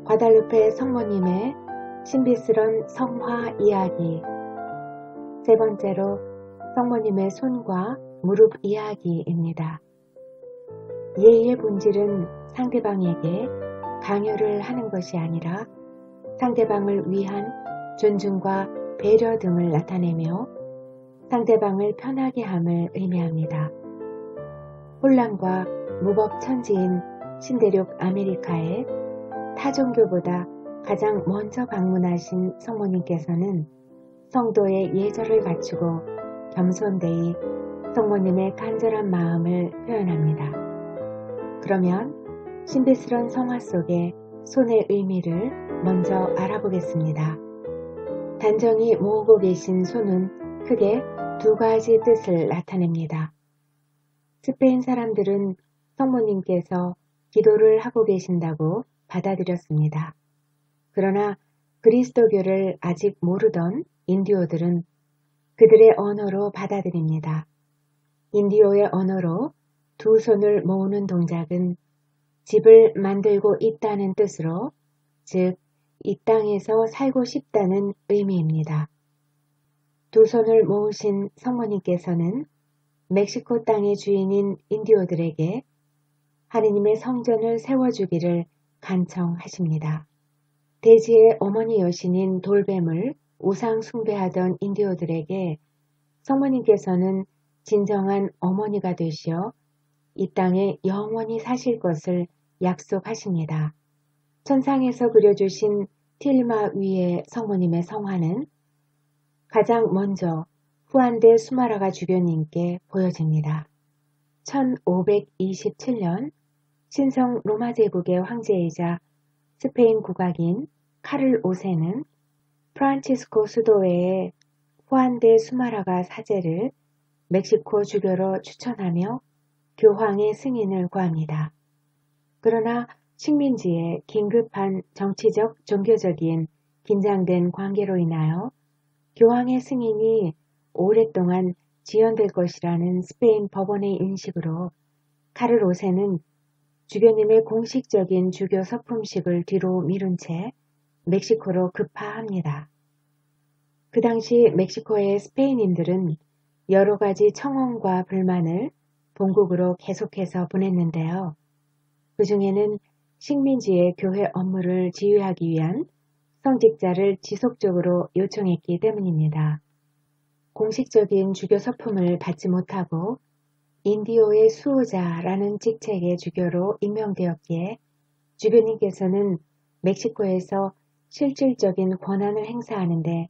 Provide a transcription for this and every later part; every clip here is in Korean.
과달루페 성모님의 신비스런 성화 이야기. 세 번째로 성모님의 손과 무릎 이야기입니다. 예의의 본질은 상대방에게 강요를 하는 것이 아니라 상대방을 위한 존중과 배려 등을 나타내며 상대방을 편하게 함을 의미합니다. 혼란과 무법천지인 신대륙 아메리카에 타종교보다 가장 먼저 방문하신 성모님께서는 성도의 예절을 갖추고 겸손되이 성모님의 간절한 마음을 표현합니다. 그러면 신비스러운 성화 속의 손의 의미를 먼저 알아보겠습니다. 단정히 모으고 계신 손은 크게 두 가지 뜻을 나타냅니다. 스페인 사람들은 성모님께서 기도를 하고 계신다고 받아들였습니다. 그러나 그리스도교를 아직 모르던 인디오들은 그들의 언어로 받아들입니다. 인디오의 언어로 두 손을 모으는 동작은 집을 만들고 있다는 뜻으로, 즉 이 땅에서 살고 싶다는 의미입니다. 두 손을 모으신 성모님께서는 멕시코 땅의 주인인 인디오들에게 하느님의 성전을 세워주기를 간청하십니다. 대지의 어머니 여신인 돌뱀을 우상 숭배하던 인디오들에게 성모님께서는 진정한 어머니가 되시어 이 땅에 영원히 사실 것을 약속하십니다. 천상에서 그려주신 틸마 위의 성모님의 성화는 가장 먼저 후안데 수마라가 주교님께 보여집니다. 1527년 신성 로마 제국의 황제이자 스페인 국왕인 카를 5세는 프란치스코 수도회에 후안데 수마라가 사제를 멕시코 주교로 추천하며 교황의 승인을 구합니다. 그러나 식민지의 긴급한 정치적, 종교적인 긴장된 관계로 인하여 교황의 승인이 오랫동안 지연될 것이라는 스페인 법원의 인식으로 카를 5세는 주교님의 공식적인 주교 서품식을 뒤로 미룬 채 멕시코로 급파합니다. 그 당시 멕시코의 스페인인들은 여러 가지 청원과 불만을 본국으로 계속해서 보냈는데요. 그 중에는 식민지의 교회 업무를 지휘하기 위한 성직자를 지속적으로 요청했기 때문입니다. 공식적인 주교 서품을 받지 못하고 인디오의 수호자라는 직책의 주교로 임명되었기에 주교님께서는 멕시코에서 실질적인 권한을 행사하는데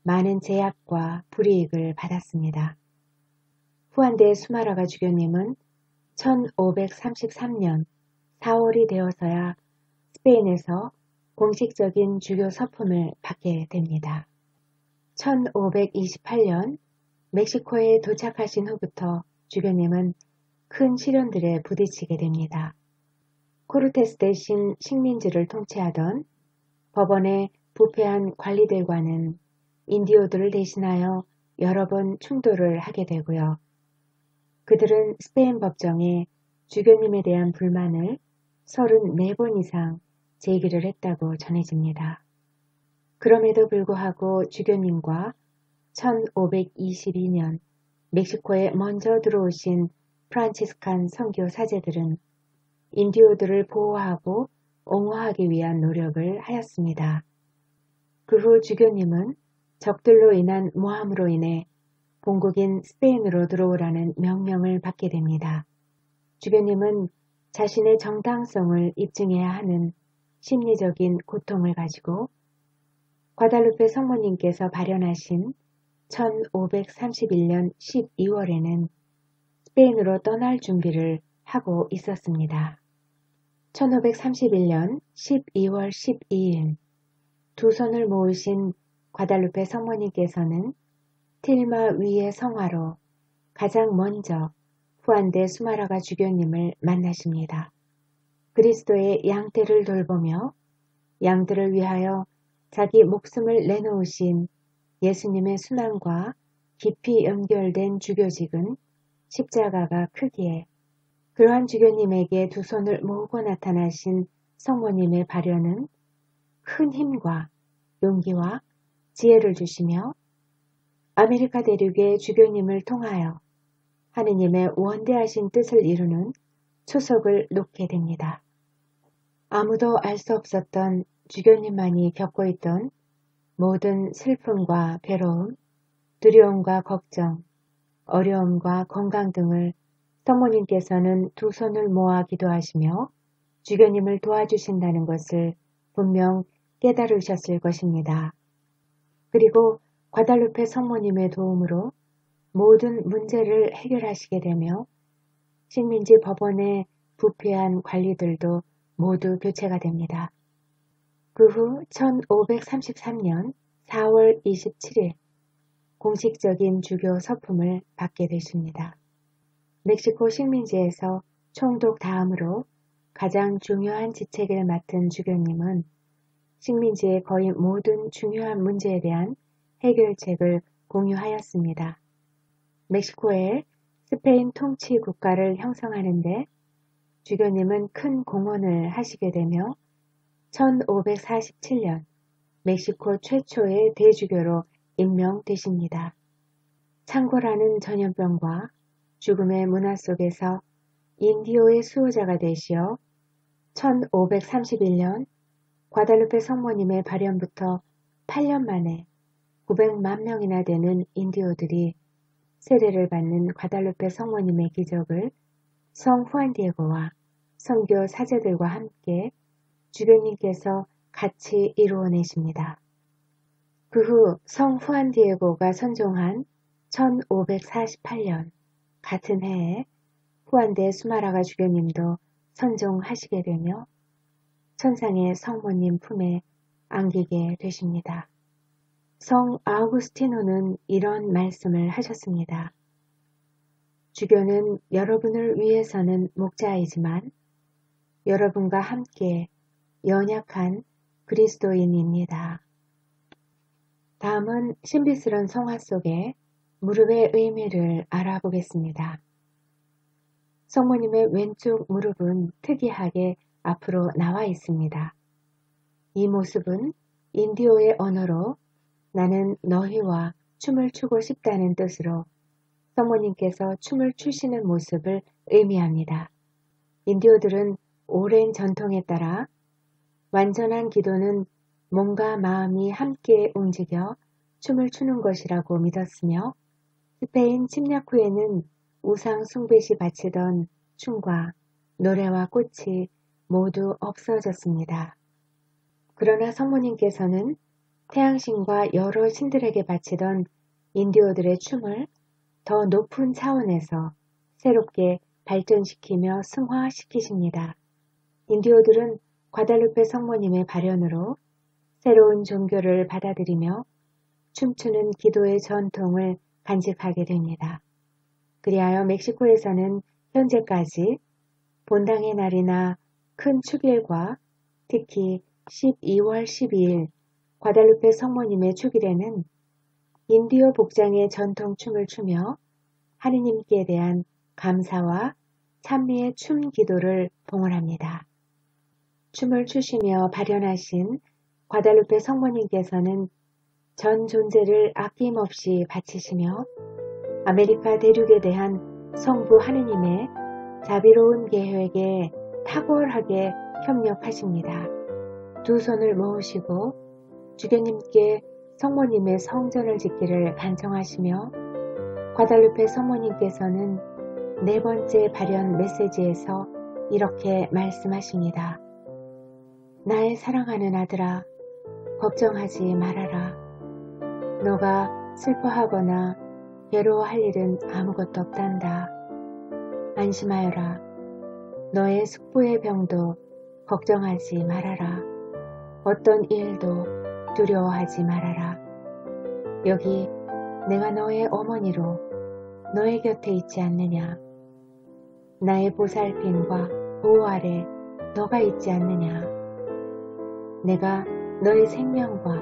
많은 제약과 불이익을 받았습니다. 후안데 수마라가 주교님은 1533년 4월이 되어서야 스페인에서 공식적인 주교 서품을 받게 됩니다. 1528년 멕시코에 도착하신 후부터 주교님은 큰 시련들에 부딪히게 됩니다. 코르테스 대신 식민지를 통치하던 법원의 부패한 관리들과는 인디오들을 대신하여 여러 번 충돌을 하게 되고요. 그들은 스페인 법정에 주교님에 대한 불만을 34번 이상 제기를 했다고 전해집니다. 그럼에도 불구하고 주교님과 1522년 멕시코에 먼저 들어오신 프란치스칸 선교 사제들은 인디오들을 보호하고 옹호하기 위한 노력을 하였습니다. 그 후 주교님은 적들로 인한 모함으로 인해 본국인 스페인으로 들어오라는 명령을 받게 됩니다. 주교님은 자신의 정당성을 입증해야 하는 심리적인 고통을 가지고 과달루페 성모님께서 발현하신 1531년 12월에는 스페인으로 떠날 준비를 하고 있었습니다. 1531년 12월 12일 두 손을 모으신 과달루페 성모님께서는 틸마 위의 성화로 가장 먼저 후안데 수마라가 주교님을 만나십니다. 그리스도의 양떼를 돌보며 양들을 위하여 자기 목숨을 내놓으신 예수님의 순환과 깊이 연결된 주교직은 십자가가 크기에 그러한 주교님에게 두 손을 모으고 나타나신 성모님의 발현은 큰 힘과 용기와 지혜를 주시며 아메리카 대륙의 주교님을 통하여 하느님의 원대하신 뜻을 이루는 초석을 놓게 됩니다. 아무도 알 수 없었던 주교님만이 겪고 있던 모든 슬픔과 괴로움, 두려움과 걱정, 어려움과 건강 등을 성모님께서는 두 손을 모아 기도하시며 주교님을 도와주신다는 것을 분명 깨달으셨을 것입니다. 그리고 과달루페 성모님의 도움으로 모든 문제를 해결하시게 되며 식민지 법원의 부패한 관리들도 모두 교체가 됩니다. 그 후 1533년 4월 27일 공식적인 주교 서품을 받게 되십니다. 멕시코 식민지에서 총독 다음으로 가장 중요한 직책을 맡은 주교님은 식민지의 거의 모든 중요한 문제에 대한 해결책을 공유하였습니다. 멕시코의 스페인 통치 국가를 형성하는 데 주교님은 큰 공헌을 하시게 되며 1547년 멕시코 최초의 대주교로 임명되십니다. 창고라는 전염병과 죽음의 문화 속에서 인디오의 수호자가 되시어 1531년 과달루페 성모님의 발현부터 8년 만에 900만 명이나 되는 인디오들이 세례를 받는 과달루페 성모님의 기적을 성 후안디에고와 성교 사제들과 함께 주교님께서 같이 이루어내십니다. 그 후 성 후안디에고가 선종한 1548년 같은 해에 후안데 수마라가 주교님도 선종하시게 되며 천상의 성모님 품에 안기게 되십니다. 성 아우구스티노는 이런 말씀을 하셨습니다. 주교는 여러분을 위해서는 목자이지만 여러분과 함께 연약한 그리스도인입니다. 다음은 신비스러운 성화 속의 무릎의 의미를 알아보겠습니다. 성모님의 왼쪽 무릎은 특이하게 앞으로 나와 있습니다. 이 모습은 인디오의 언어로 나는 너희와 춤을 추고 싶다는 뜻으로 성모님께서 춤을 추시는 모습을 의미합니다. 인디오들은 오랜 전통에 따라 완전한 기도는 몸과 마음이 함께 움직여 춤을 추는 것이라고 믿었으며 스페인 침략 후에는 우상 숭배시 바치던 춤과 노래와 꽃이 모두 없어졌습니다. 그러나 성모님께서는 태양신과 여러 신들에게 바치던 인디오들의 춤을 더 높은 차원에서 새롭게 발전시키며 승화시키십니다. 인디오들은 과달루페 성모님의 발현으로 새로운 종교를 받아들이며 춤추는 기도의 전통을 간직하게 됩니다. 그리하여 멕시코에서는 현재까지 본당의 날이나 큰 축일과 특히 12월 12일 과달루페 성모님의 축일에는 인디오 복장의 전통 춤을 추며 하느님께 대한 감사와 찬미의 춤 기도를 봉헌합니다. 춤을 추시며 발현하신 과달루페 성모님께서는 전 존재를 아낌없이 바치시며 아메리카 대륙에 대한 성부 하느님의 자비로운 계획에 탁월하게 협력하십니다. 두 손을 모으시고 주교님께 성모님의 성전을 짓기를 간청하시며 과달루페 성모님께서는 네 번째 발현 메시지에서 이렇게 말씀하십니다. 나의 사랑하는 아들아, 걱정하지 말아라. 너가 슬퍼하거나 괴로워할 일은 아무것도 없단다. 안심하여라. 너의 숙부의 병도 걱정하지 말아라. 어떤 일도 두려워하지 말아라. 여기 내가 너의 어머니로 너의 곁에 있지 않느냐. 나의 보살핌과 보호 아래 너가 있지 않느냐. 내가 너의 생명과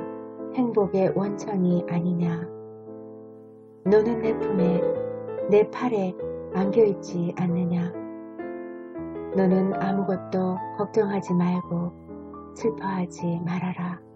행복의 원천이 아니냐. 너는 내 품에 내 팔에 안겨있지 않느냐. 너는 아무것도 걱정하지 말고 슬퍼하지 말아라.